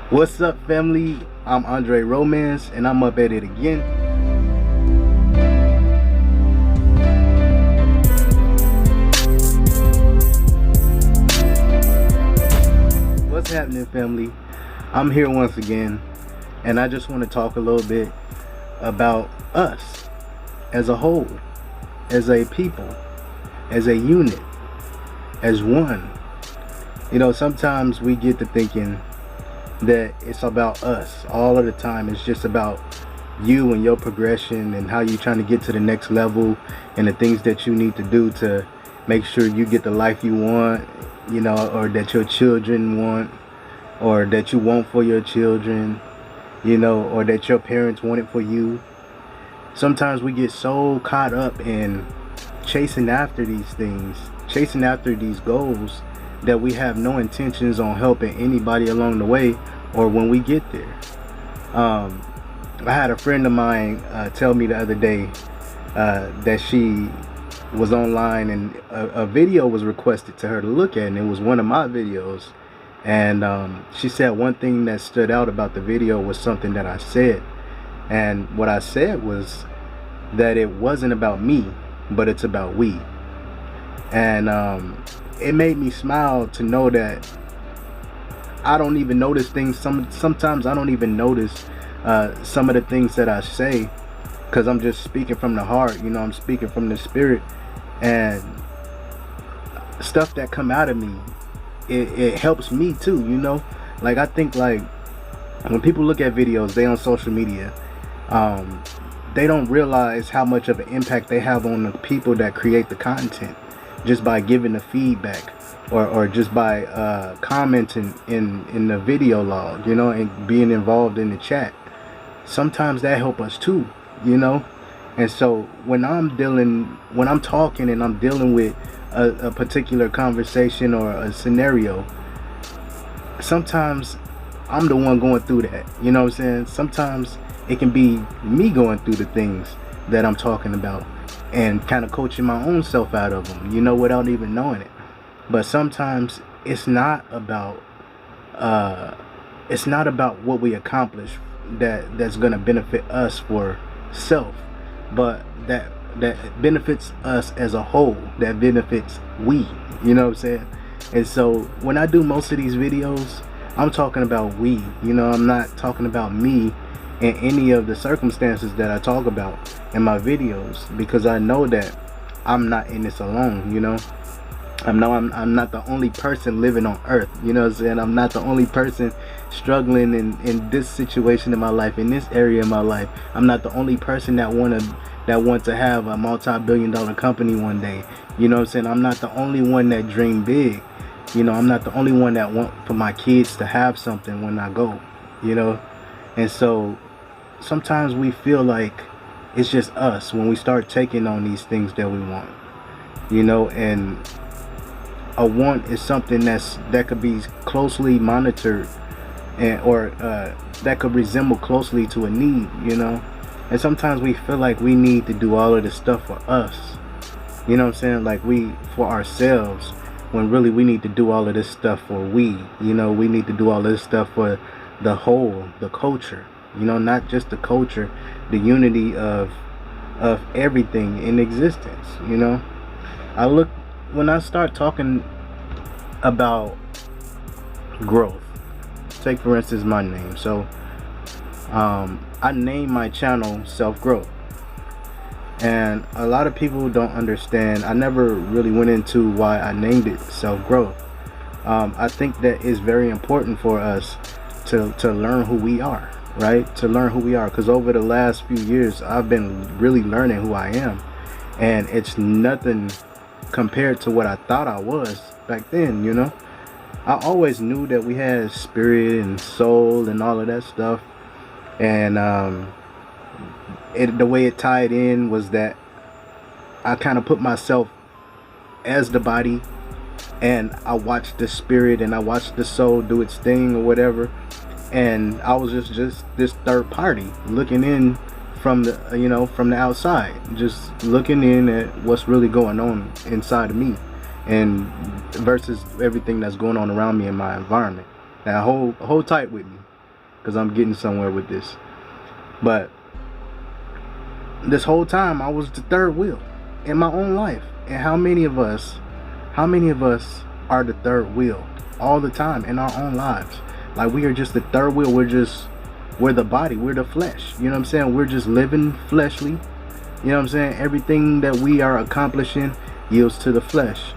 What's up, family? I'm Andre Romance, and I'm up at it again. What's happening, family? I'm here once again, and I just want to talk a little bit about us as a whole, as a people, as a unit, as one. You know, sometimes we get to thinking that it's about us all of the time. It's just about you and your progression and how you're trying to get to the next level and the things that you need to do to make sure you get the life you want, you know, or that your children want, or that you want for your children, you know, or that your parents want it for you. Sometimes we get so caught up in chasing after these things, chasing after these goals, that we have no intentions on helping anybody along the way or when we get there. I had a friend of mine tell me the other day that she was online and a video was requested to her to look at, and it was one of my videos. And she said one thing that stood out about the video was something that I said. And what I said was that it wasn't about me, but it's about we. And it made me smile to know that I don't even notice things. Sometimes I don't even notice some of the things that I say, because I'm just speaking from the heart. You know, I'm speaking from the spirit, and stuff that come out of me, it helps me too. You know, like I think like when people look at videos, they on social media, they don't realize how much of an impact they have on the people that create the content, just by giving the feedback, or just by commenting in the video log, you know, and being involved in the chat. Sometimes that help us too, you know. And so when I'm talking and I'm dealing with a particular conversation or a scenario, sometimes I'm the one going through that, you know what I'm saying? Sometimes it can be me going through the things that I'm talking about and kind of coaching my own self out of them, you know, without even knowing it. But sometimes it's not about what we accomplish that's gonna benefit us for self, but that benefits us as a whole, that benefits we, you know what I'm saying? And so when I do most of these videos, I'm talking about we, you know. I'm not talking about me in any of the circumstances that I talk about in my videos, because I know that I'm not in this alone, you know. I'm not the only person living on earth, you know what I'm saying? I'm not the only person struggling in this situation in my life, in this area in my life. I'm not the only person that want to have a multi-billion-dollar company one day, you know what I'm saying? I'm not the only one that dream big, you know. I'm not the only one that want for my kids to have something when I go, you know. And so sometimes we feel like it's just us when we start taking on these things that we want, you know. And a want is something that could be closely monitored, and or that could resemble closely to a need, you know. And sometimes we feel like we need to do all of this stuff for us, you know what I'm saying, like we for ourselves, when really we need to do all of this stuff for we, you know. We need to do all of this stuff for the whole, the culture, you know, not just the culture, the unity of everything in existence, you know. When I start talking about growth, take for instance my name. So I named my channel Self Growth, and a lot of people don't understand. I never really went into why I named it Self Growth. I think that it's very important for us to learn who we are, right? To learn who we are, because over the last few years I've been really learning who I am, and it's nothing compared to what I thought I was back then, you know. I always knew that we had spirit and soul and all of that stuff, and the way it tied in was that I kind of put myself as the body, and I watched the spirit and I watched the soul do its thing or whatever, and I was just this third party looking in from the, you know, from the outside, just looking in at what's really going on inside of me, and versus everything that's going on around me in my environment. Now hold tight with me. because I'm getting somewhere with this. But this whole time I was the third wheel in my own life. And how many of us are the third wheel all the time in our own lives? Like, we are just the third wheel. We're the body, we're the flesh. You know what I'm saying? We're just living fleshly. You know what I'm saying? Everything that we are accomplishing yields to the flesh.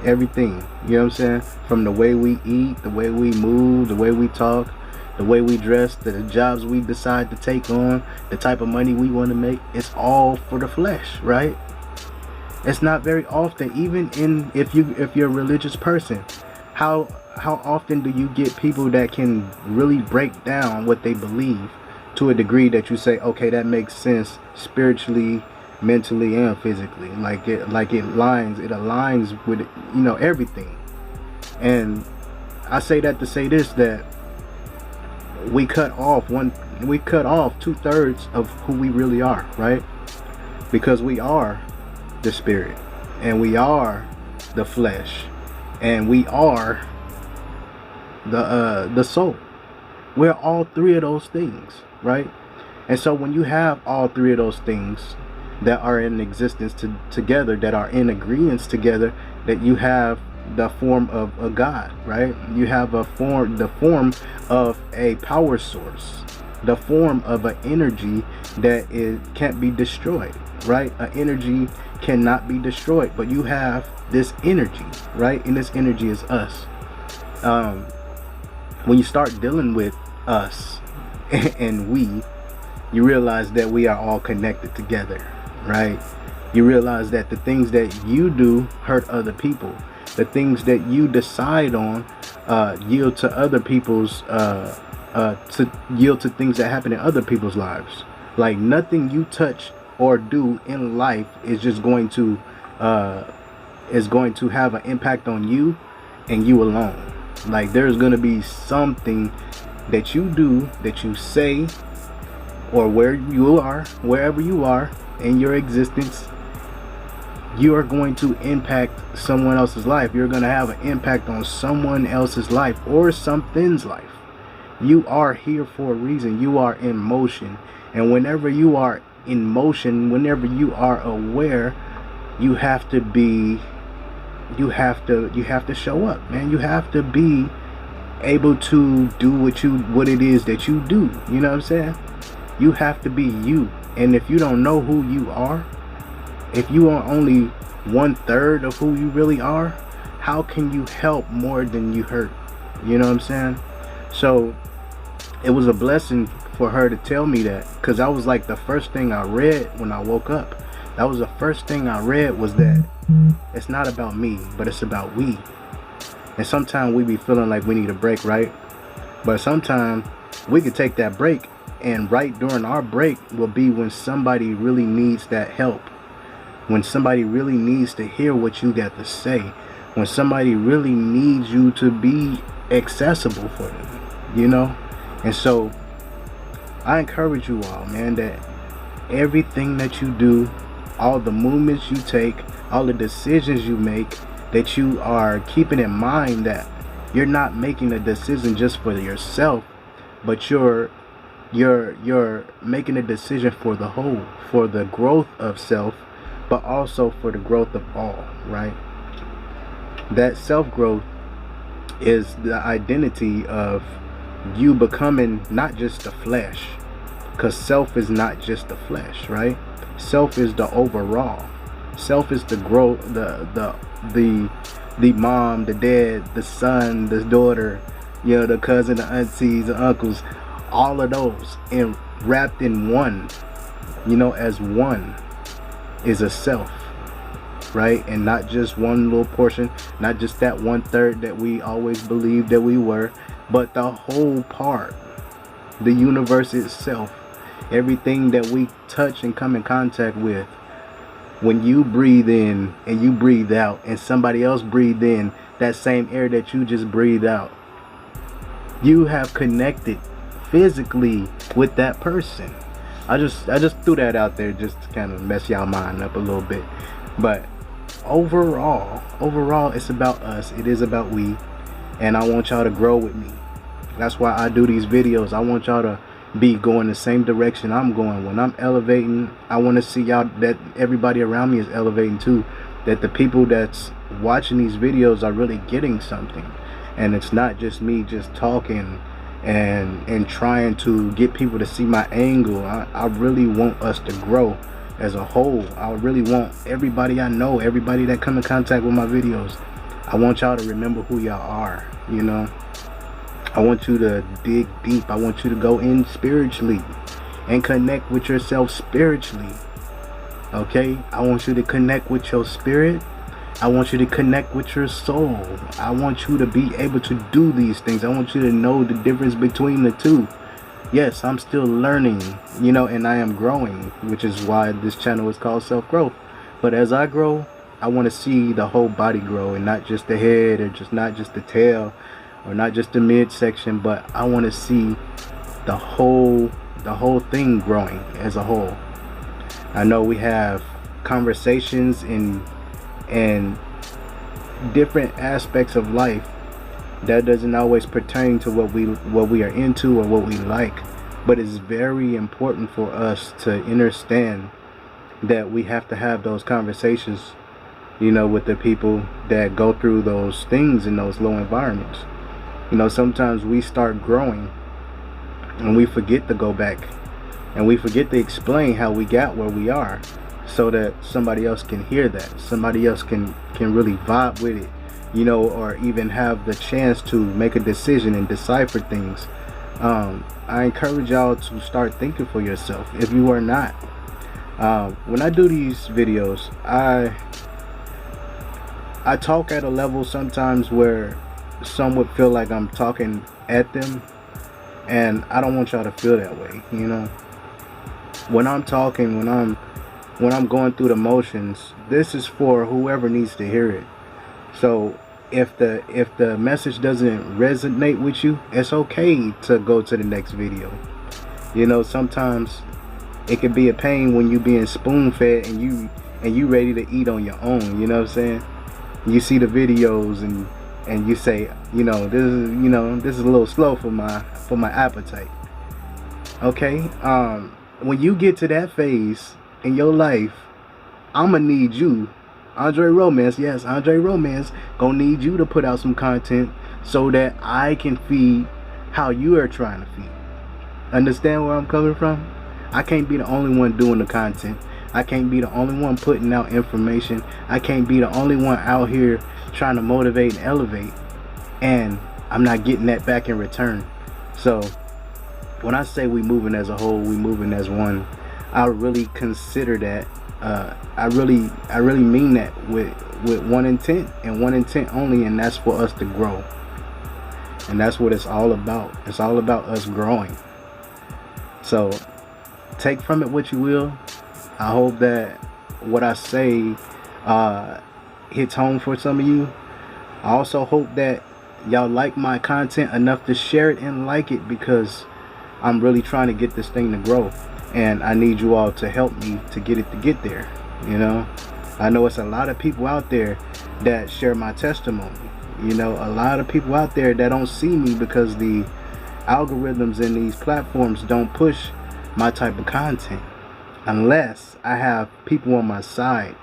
Everything. You know what I'm saying? From the way we eat, the way we move, the way we talk, the way we dress, the jobs we decide to take on, the type of money we want to make, it's all for the flesh, right? It's not very often, even if you're a religious person, how often do you get people that can really break down what they believe to a degree that you say, okay, that makes sense spiritually, mentally, and physically. Like it aligns with, you know, everything. And I say that to say this, that we cut off 2/3 of who we really are, right? Because we are the spirit, and we are the flesh, and we are the soul. We're all three of those things, right? And so when you have all three of those things that are in existence together, that are in agreement together, that you have the form of a God, right? You have the form of a power source, the form of an energy that can't be destroyed, right? An energy cannot be destroyed, but you have this energy, right? And this energy is us. When you start dealing with us and we, you realize that we are all connected together, right? You realize that the things that you do hurt other people. The things that you decide on yield to other people's yield to things that happen in other people's lives. Like, nothing you touch or do in life is just going to have an impact on you and you alone. Like, there's going to be something that you do, that you say, or wherever you are in your existence, you are going to impact someone else's life. You're going to have an impact on someone else's life or something's life. You are here for a reason. You are in motion. And whenever you are in motion, whenever you are aware, you have to show up, man. You have to be able to do what it is that you do. You know what I'm saying? You have to be you. And if you don't know who you are, if you are only 1/3 of who you really are, how can you help more than you hurt? You know what I'm saying? So it was a blessing for her to tell me that, because that was like the first thing I read when I woke up. That was the first thing I read, was that it's not about me, but it's about we. And sometimes we be feeling like we need a break, right? But sometimes we could take that break, and right during our break will be when somebody really needs that help. When somebody really needs to hear what you got to say. When somebody really needs you to be accessible for them, you know? And so I encourage you all, man, that everything that you do, all the movements you take, all the decisions you make, that you are keeping in mind that you're not making a decision just for yourself, but you're making a decision for the whole, for the growth of self, but also for the growth of all, right? That self-growth is the identity of you becoming not just the flesh, because self is not just the flesh, right? Self is the overall. Self is the growth, the mom, the dad, the son, the daughter, you know, the cousin, the aunties, the uncles, all of those, and wrapped in one, you know, as one is a self, right? And not just one little portion, not just that 1/3 that we always believed that we were, but the whole part, the universe itself, everything that we touch and come in contact with. When you breathe in and you breathe out, and somebody else breathe in that same air that you just breathed out, you have connected physically with that person. I just threw that out there just to kind of mess y'all mind up a little bit. But overall, it's about us. It is about we. And I want y'all to grow with me. That's why I do these videos. I want y'all to be going the same direction I'm going. When I'm elevating, I want to see y'all, that everybody around me is elevating too, that the people that's watching these videos are really getting something, and it's not just me just talking and trying to get people to see my angle. I really want us to grow as a whole. I really want everybody I know, everybody that come in contact with my videos, I want y'all to remember who y'all are, you know. I want you to dig deep. I want you to go in spiritually and connect with yourself spiritually. Okay? I want you to connect with your spirit. I want you to connect with your soul. I want you to be able to do these things. I want you to know the difference between the two. Yes, I'm still learning, you know, and I am growing, which is why this channel is called Self-Growth. But as I grow, I want to see the whole body grow, and not just the head, or just not just the tail, or not just the midsection, but I want to see the whole thing growing as a whole. I know we have conversations in different aspects of life that doesn't always pertain to what we are into or what we like, but it's very important for us to understand that we have to have those conversations, you know, with the people that go through those things in those low environments. You know, sometimes we start growing and we forget to go back, and we forget to explain how we got where we are, so that somebody else can hear that, somebody else can really vibe with it, you know, or even have the chance to make a decision and decipher things. I encourage y'all to start thinking for yourself if you are not. When I do these videos, I talk at a level sometimes where some would feel like I'm talking at them, and I don't want y'all to feel that way, you know. When I'm talking, when I'm going through the motions, this is for whoever needs to hear it. So if the message doesn't resonate with you, it's okay to go to the next video. You know, sometimes it can be a pain when you being spoon fed and you ready to eat on your own, you know what I'm saying? You see the videos and you say, you know, this is a little slow for my appetite. Okay? When you get to that phase in your life, I'ma need you, Andre Romance, yes, Andre Romance, gonna need you to put out some content so that I can feed how you are trying to feed. Understand where I'm coming from? I can't be the only one doing the content. I can't be the only one putting out information. I can't be the only one out here trying to motivate and elevate, and I'm not getting that back in return. So when I say we moving as a whole, we moving as one, I really consider that. I really mean that with one intent, and one intent only, and that's for us to grow. And that's what it's all about. It's all about us growing. So take from it what you will. I hope that what I say hits home for some of you. I also hope that y'all like my content enough to share it and like it, because I'm really trying to get this thing to grow, and I need you all to help me to get it to get there. You know, I know it's a lot of people out there that share my testimony. You know, a lot of people out there that don't see me because the algorithms in these platforms don't push my type of content, unless I have people on my side,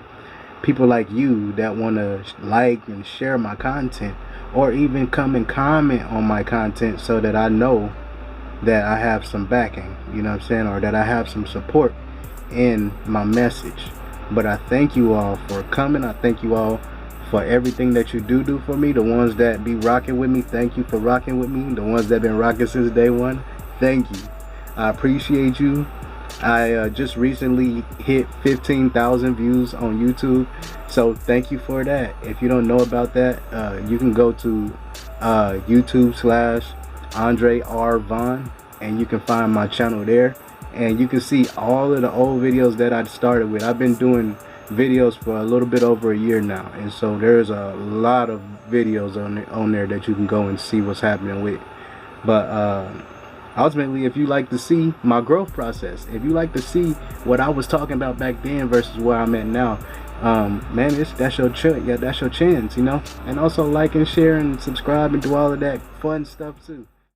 people like you that want to like and share my content, or even come and comment on my content, so that I know that I have some backing, you know what I'm saying, or that I have some support in my message. But I thank you all for coming. I thank you all for everything that you do for me. The ones that be rocking with me, thank you for rocking with me. The ones that been rocking since day one, thank you. I appreciate you. I just recently hit 15,000 views on YouTube, so thank you for that. If you don't know about that, you can go to YouTube/Andre R. Vaughn, and you can find my channel there, and you can see all of the old videos that I started with. I've been doing videos for a little bit over a year now, and so there's a lot of videos on there that you can go and see what's happening with. But ultimately, if you like to see my growth process, if you like to see what I was talking about back then versus where I'm at now, man, that's your chance, you know. And also like and share and subscribe and do all of that fun stuff too.